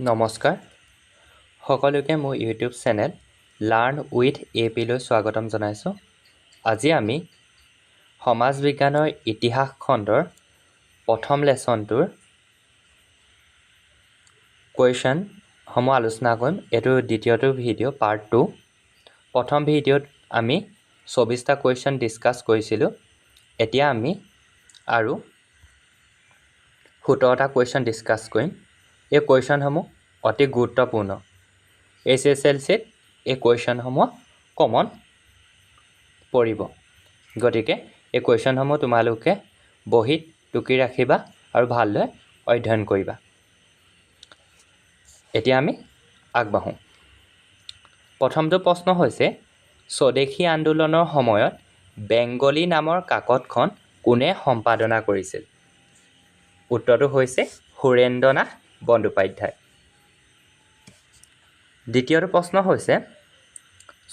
নমস্কাৰ সকলোকে মোৰ ইউটিউব চেনেল লাৰ্ণ উইথ এপিলৈ স্বাগতম জনাইছোঁ। আজি আমি সমাজ বিজ্ঞানৰ ইতিহাস খণ্ডৰ প্ৰথম লেচনটোৰ কুৱেশ্যনসমূহ আলোচনা কৰিম। এইটো দ্বিতীয়টো ভিডিঅ' পাৰ্ট 2। প্ৰথম ভিডিঅ'ত আমি 24টা কুৱেশ্যন ডিছকাছ কৰিছিলোঁ। এতিয়া আমি আৰু 17টা কুৱেশ্যন ডিছকাছ কৰিম। এই কুৱেশ্যনসমূহ অতি গুৰুত্বপূৰ্ণ। SSLCত এই কুৱেশ্যনসমূহ কমন পৰিব। গতিকে এই কুৱেশ্যনসমূহ তোমালোকে বহীত টুকি ৰাখিবা আৰু ভালদৰে অধ্যয়ন কৰিবা। এতিয়া আমি আগবাঢ়োঁ। প্ৰথমটো প্ৰশ্ন হৈছে, স্বদেশী আন্দোলনৰ সময়ত বেংগলী নামৰ কাকতখন কোনে সম্পাদনা কৰিছিল? উত্তৰটো হৈছে সুৰেন্দ্ৰনাথ বন্দ্যোপাধ্যায়। দ্বিতীয়টো প্ৰশ্ন হৈছে,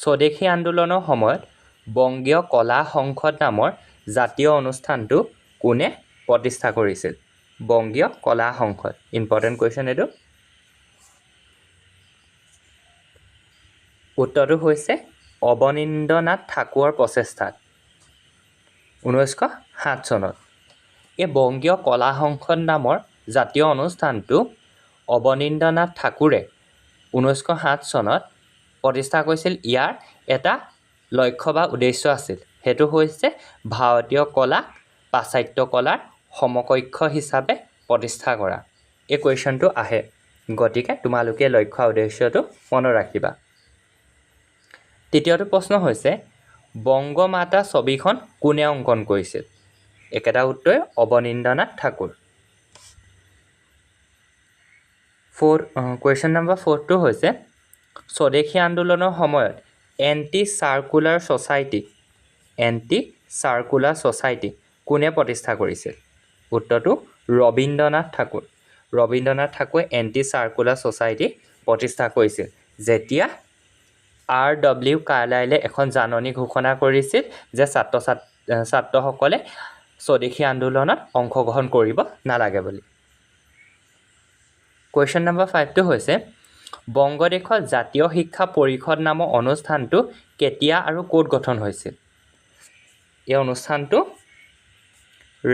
স্বদেশী আন্দোলনৰ সময়ত বংগীয় কলা সংসদ নামৰ জাতীয় অনুষ্ঠানটো কোনে প্ৰতিষ্ঠা কৰিছিল? বংগীয় কলা সংসদ। ইম্পৰ্টেণ্ট কুৱেশ্যন এইটো। উত্তৰটো হৈছে অৱনীন্দ্ৰনাথ ঠাকুৰৰ প্ৰচেষ্টাত 1907 চনত। এই বংগীয় কলা সংসদ নামৰ জাতীয় অনুষ্ঠানটো অৱনীন্দ্ৰনাথ ঠাকুৰে 1907 চনত প্ৰতিষ্ঠা কৰিছিল। ইয়াৰ এটা লক্ষ্য বা উদ্দেশ্য আছিল, সেইটো হৈছে ভাৰতীয় কলা পাশ্চাত্য কলাৰ সমকক্ষ হিচাপে প্ৰতিষ্ঠা কৰা। এই কুৱেশ্যনটো আহে, গতিকে তোমালোকে লক্ষ্য উদ্দেশ্যটো মনত ৰাখিবা। তৃতীয়টো প্ৰশ্ন হৈছে, বংগমাতা ছবিখন কোনে অংকন কৰিছিল? একেটা উত্তৰ অৱনীন্দ্ৰনাথ ঠাকুৰ। কুৱেশ্যন নম্বৰ 4টো হৈছে, স্বদেশী আন্দোলনৰ সময়ত এণ্টি চাৰ্কুলাৰ ছ'চাইটি কোনে প্ৰতিষ্ঠা কৰিছিল? উত্তৰটো ৰবীন্দ্ৰনাথ ঠাকুৰ। ৰবীন্দ্ৰনাথ ঠাকুৰে এণ্টি চাৰ্কুলাৰ ছ'চাইটি প্ৰতিষ্ঠা কৰিছিল যেতিয়া RW কাৰ্লাইলে এখন জাননী ঘোষণা কৰিছিল যে ছাত্ৰসকলে স্বদেশী আন্দোলনত অংশগ্ৰহণ কৰিব নালাগে বুলি। কুৱেশ্যন নম্বৰ 5টো হৈছে, বংগদেশত জাতীয় শিক্ষা পৰিষদ নামৰ অনুষ্ঠানটো কেতিয়া আৰু ক'ত গঠন হৈছিল? এই অনুষ্ঠানটো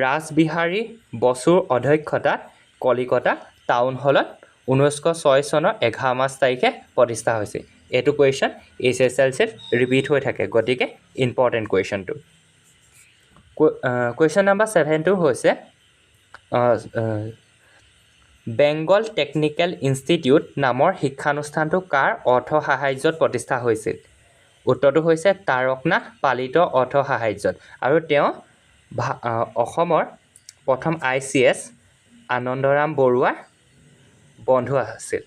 ৰাসবিহাৰী বসুৰ অধ্যক্ষতাত কলিকতা টাউন হলত 1906 চনৰ 11 মাৰ্চ তাৰিখে প্ৰতিষ্ঠা হৈছিল। এইটো কুৱেশ্যন SSLCত ৰিপিট হৈ থাকে, গতিকে ইম্পৰ্টেণ্ট কুৱেশ্যনটো। কুৱেশ্যন নম্বৰ 7টো হৈছে, বেংগল টেকনিকেল ইনষ্টিটিউট নামৰ শিক্ষানুষ্ঠানটো কাৰ অৰ্থ সাহায্যত প্ৰতিষ্ঠা হৈছিল? উত্তৰটো হৈছে তাৰকনাথ পালিতৰ অৰ্থ সাহায্যত। আৰু তেওঁ অসমৰ প্ৰথম ICS আনন্দৰাম বৰুৱাৰ বন্ধু আছিল।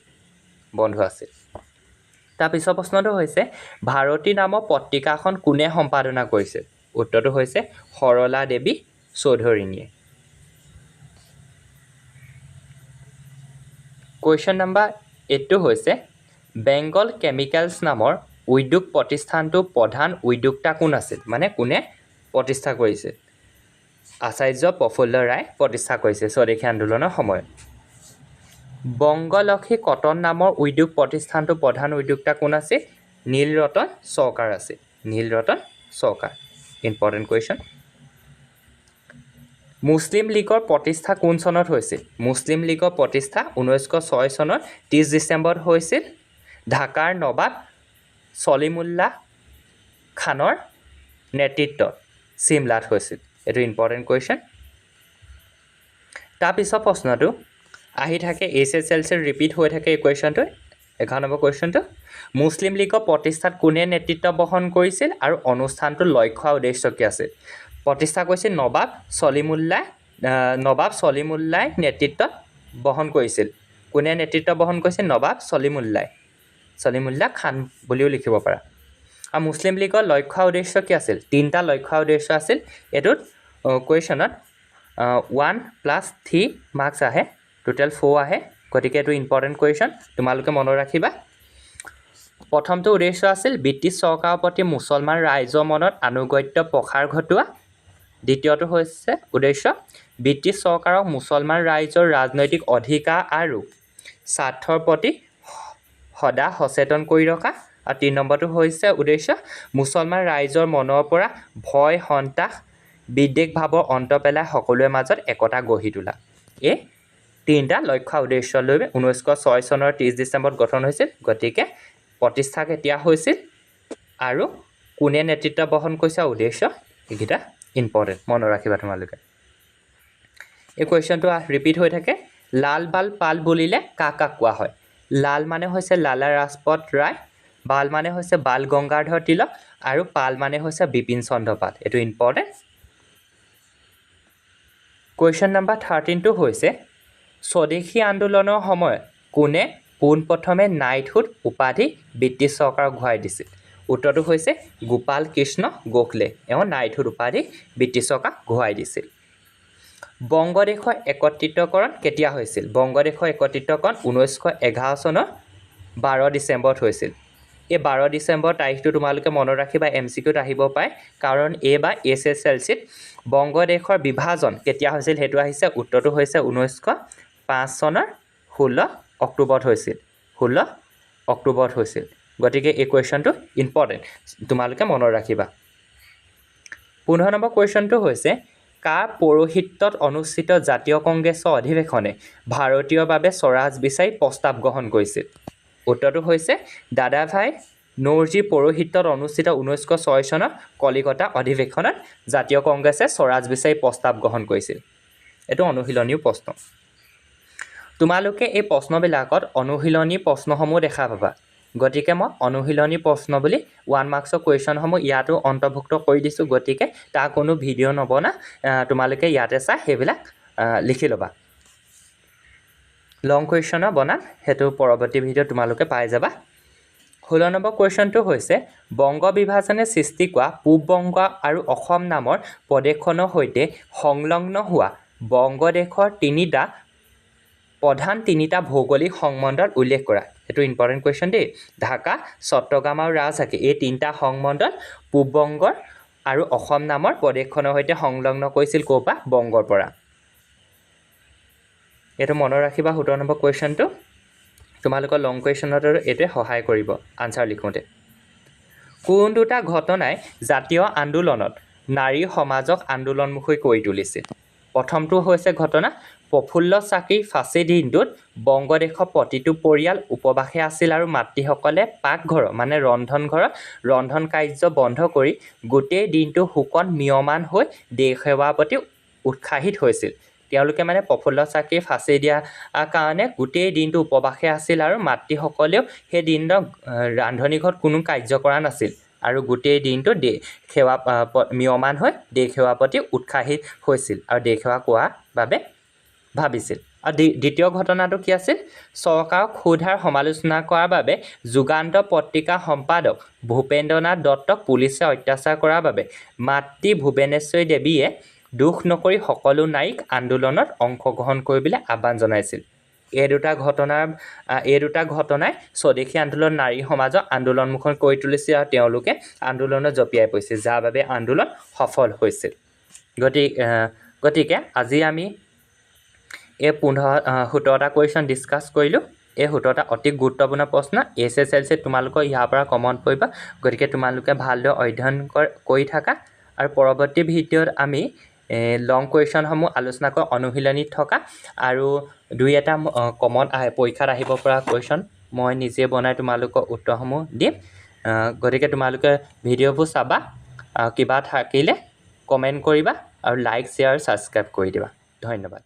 তাৰপিছৰ প্ৰশ্নটো হৈছে, ভাৰতী নামৰ পত্ৰিকাখন কোনে সম্পাদনা কৰিছিল? উত্তৰটো হৈছে সৰলা দেৱী চৌধুৰীণীয়ে। কুৱেশ্যন নম্বৰ 8টো হৈছে, বেংগল কেমিকেলছ নামৰ উদ্যোগ প্ৰতিষ্ঠানটোৰ প্ৰধান উদ্যোক্তা কোন আছিল? মানে কোনে প্ৰতিষ্ঠা কৰিছিল? আচাৰ্য প্ৰফুল্ল ৰায় প্ৰতিষ্ঠা কৰিছিল স্বদেশী আন্দোলনৰ সময়ত। বংগলক্ষী কটন নামৰ উদ্যোগ প্ৰতিষ্ঠানটোৰ প্ৰধান উদ্যোক্তা কোন আছিল? নীলৰতন চৰকাৰ আছিল। নীলৰতন চৰকাৰ। Important question. মুছলিম লীগৰ প্ৰতিষ্ঠা কোন চনত হৈছিল? মুছলিম লীগৰ প্ৰতিষ্ঠা 1906 চনৰ 30 ডিচেম্বৰত হৈছিল। ঢাকাৰ নবাব ছলিমুল্লাহ খানৰ নেতৃত্বত চিমলাত হৈছিল। এইটো ইম্পৰ্টেণ্ট কুৱেশ্যন। তাৰপিছত প্ৰশ্নটো আহি থাকে, SSLCত ৰিপিট হৈ থাকে এই কুৱেশ্যনটো। 11 নম্বৰ কুৱেশ্যনটো, মুছলিম লীগৰ প্ৰতিষ্ঠাত কোনে নেতৃত্ব বহন কৰিছিল আৰু অনুষ্ঠানটোৰ লক্ষ্য আৰু উদ্দেশ্য কি আছিল? প্ৰতিষ্ঠা কৰিছিল নবাব ছলিমুল্লাই নেতৃত্বত বহন কৰিছিল। কোনে নেতৃত্ব বহন কৰিছিল? নবাব ছলিমুল্লাহ খান বুলিও লিখিব পাৰা। আৰু মুছলিম লীগৰ লক্ষ্য আৰু উদ্দেশ্য কি আছিল? 3টা লক্ষ্য আৰু উদ্দেশ্য আছিল। এইটোত কুৱেশ্যনত 1+3 মাৰ্কছ আহে, টোটেল 4 আহে, গতিকে এইটো ইম্পৰ্টেণ্ট কুৱেশ্যন, তোমালোকে মনত ৰাখিবা। প্ৰথমটো উদ্দেশ্য আছিল ব্ৰিটিছ চৰকাৰৰ প্ৰতি মুছলমান ৰাইজৰ মনত আনুগত্য প্ৰসাৰ ঘটোৱা। দ্বিতীয়টো হৈছে উদ্দেশ্য ব্ৰিটিছ চৰকাৰক মুছলমান ৰাইজৰ ৰাজনৈতিক অধিকাৰ আৰু স্বাৰ্থৰ প্ৰতি সদা সচেতন কৰি ৰখা। আৰু 3 নম্বৰটো হৈছে উদ্দেশ্য মুছলমান ৰাইজৰ মনৰ পৰা ভয় সন্ত্ৰাস বিদ্বেষ ভাৱৰ অন্ত পেলাই সকলোৰে মাজত একতা গঢ়ি তোলা। এই 3টা লক্ষ্য উদ্দেশ্য লৈ 1906 চনৰ 30 ডিচেম্বৰত গঠন হৈছিল। গতিকে প্ৰতিষ্ঠা কেতিয়া হৈছিল আৰু কোনে নেতৃত্ব বহন কৰিছে উদ্দেশ্য এইকেইটা ইম্পৰ্টেণ্ট মনত ৰাখিবা তোমালোকে। এই কুৱেশ্যনটো ৰিপিট হৈ থাকে। লাল বাল পাল বুলিলে কাক কাক কোৱা হয়? লাল মানে হৈছে লালা ৰাজপথ ৰায়, বাল মানে হৈছে বাল গংগাধৰ তিলক আৰু পাল মানে হৈছে বিপিন চন্দ্ৰ পাল। এইটো ইম্পৰ্টেণ্ট। কুৱেশ্যন নম্বৰ 13টো হৈছে স্বদেশী আন্দোলনৰ সময়ত কোনে পোনপ্ৰথমে নাইটহুড উপাধি ব্ৰিটিছ চৰকাৰক ঘূৰাই দিছিল? উত্তৰটো হৈছে গোপাল কৃষ্ণ গোখলে। এওঁ নাইটহুড উপাধি ব্ৰিটিছ চৰকাৰক ঘূৰাই দিছিল। বংগদেশৰ একত্ৰিতকৰণ কেতিয়া হৈছিল? বংগদেশৰ একত্ৰিতকৰণ 1911 চনৰ 12 ডিচেম্বৰত হৈছিল। এই 12 ডিচেম্বৰ তাৰিখটো তোমালোকে মনত ৰাখিবা, MCQত আহিব পাৰে। কাৰণ এইবাৰ SSLCত বংগদেশৰ বিভাজন কেতিয়া হৈছিল সেইটো আহিছে। উত্তৰটো হৈছে 1905 চনৰ 16 অক্টোবৰত হৈছিল। 16 অক্টোবৰত হৈছিল। গতিকে এই কুৱেশ্যনটো ইম্পৰ্টেণ্ট, তোমালোকে মনত ৰাখিবা। 15 নম্বৰ কুৱেশ্যনটো হৈছে কাৰ পৌৰোহিত্যত অনুষ্ঠিত জাতীয় কংগ্ৰেছৰ অধিৱেশনে ভাৰতীয়ৰ বাবে স্বৰাজ বিচাৰি প্ৰস্তাৱ গ্ৰহণ কৰিছিল? উত্তৰটো হৈছে দাদাভাই নৌৰোজীৰ পৌৰোহিত্যত অনুষ্ঠিত 1906 চনৰ কলিকতা অধিৱেশনত জাতীয় কংগ্ৰেছে স্বৰাজ বিচাৰি প্ৰস্তাৱ গ্ৰহণ কৰিছিল। এইটো অনুশীলনীয় প্ৰশ্ন। তোমালোকে এই প্ৰশ্নবিলাকত অনুশীলনী প্ৰশ্নসমূহ দেখা পাবা। গতিকে মই অনুশীলনী প্ৰশ্ন বুলি 1 মাৰ্কছৰ কুৱেশ্যনসমূহ ইয়াতো অন্তৰ্ভুক্ত কৰি দিছোঁ। গতিকে তাৰ কোনো ভিডিঅ' নবনা, তোমালোকে ইয়াতে চাই সেইবিলাক লিখি ল'বা। লং কুৱেশ্যনৰ বনাম সেইটো পৰৱৰ্তী ভিডিঅ' তোমালোকে পাই যাবা। 16 নম্বৰ কুৱেশ্যনটো হৈছে বংগ বিভাজনে সৃষ্টি কৰা পূব বংগ আৰু অসম নামৰ প্ৰদেশখনৰ সৈতে সংলগ্ন হোৱা বংগদেশৰ প্ৰধান তিনিটা ভৌগোলিক সংমণ্ডল উল্লেখ কৰা। এইটো ইম্পৰ্টেণ্ট কুৱেশ্যন দেই। ঢাকা, চট্টগ্ৰাম আৰু ৰাজশাহী এই 3টা সংমণ্ডল পূব বংগৰ আৰু অসম নামৰ প্ৰদেশখনৰ সৈতে সংলগ্ন কৰিছিল ক'ৰ পৰা? বংগৰ পৰা। এইটো মনত ৰাখিবা 17 নম্বৰ কুৱেশ্যনটো। তোমালোকৰ লং কুৱেশ্যনত এইটোৱে সহায় কৰিব আনচাৰ লিখোঁতে। কোন দুটা ঘটনাই জাতীয় আন্দোলনত নাৰী সমাজক আন্দোলনমুখী কৰি তুলিছিল? প্ৰথমটো হৈছে ঘটনা প্ৰফুল্ল চাকিৰ ফাঁচী দিনটোত বংগদেশৰ প্ৰতিটো পৰিয়াল উপবাসে আছিল আৰু মাতৃসকলে পাকঘৰ মানে ৰন্ধনঘৰত ৰন্ধন কাৰ্য বন্ধ কৰি গোটেই দিনটো শোকত ম্ৰিয়মাণ হৈ দেশ সেৱাৰ প্ৰতি উৎসাহিত হৈছিল। তেওঁলোকে মানে প্ৰফুল্ল চাকিৰ ফাঁচী দিয়াৰ কাৰণে গোটেই দিনটো উপবাসে আছিল আৰু মাতৃসকলেও সেই দিনটো ৰান্ধনি ঘৰত কোনো কাৰ্য কৰা নাছিল আৰু গোটেই দিনটো সেৱা ম্ৰিয়মাণ হৈ দেশ সেৱাৰ প্ৰতি উৎসাহিত হৈছিল আৰু দেশ সেৱা কৰাৰ বাবে ভাবিছিল। আৰু দ্বিতীয় ঘটনাটো কি আছিল? চৰকাৰক সোধাৰ সমালোচনা কৰাৰ বাবে যুগান্তৰ পত্ৰিকাৰ সম্পাদক ভূপেন্দ্ৰনাথ দত্তক পুলিচে অত্যাচাৰ কৰাৰ বাবে মাতৃ ভুৱনেশ্বৰী দেৱীয়ে দুখ নকৰি সকলো নাৰীক আন্দোলনত অংশগ্ৰহণ কৰিবলৈ আহ্বান জনাইছিল। এই দুটা ঘটনাই স্বদেশী আন্দোলন নাৰী সমাজক আন্দোলনমুখী কৰি তুলিছিল আৰু তেওঁলোকে আন্দোলনত জঁপিয়াই পৰিছিল, যাৰ বাবে আন্দোলন সফল হৈছিল। গতিকে আজি আমি এই 17টা কুৱেশ্যন ডিছকাছ কৰিলোঁ। এই 17টা অতি গুৰুত্বপূৰ্ণ প্ৰশ্ন। SSLCত তোমালোকৰ ইয়াৰ পৰা কমন পৰিব। গতিকে তোমালোকে ভালদৰে অধ্যয়ন কৰি থাকা আৰু পৰৱৰ্তী ভিডিঅ'ত আমি লং কুৱেশ্যনসমূহ আলোচনা কৰি অনুশীলনীত থকা আৰু 2-এটা কমন পৰীক্ষাত আহিব পৰা কুৱেশ্যন মই নিজে বনাই তোমালোকৰ উত্তৰসমূহ দিম। গতিকে তোমালোকে ভিডিঅ'বোৰ চাবা, কিবা থাকিলে কমেণ্ট কৰিবা আৰু লাইক শ্বেয়াৰ ছাবস্ক্ৰাইব কৰি দিবা। ধন্যবাদ।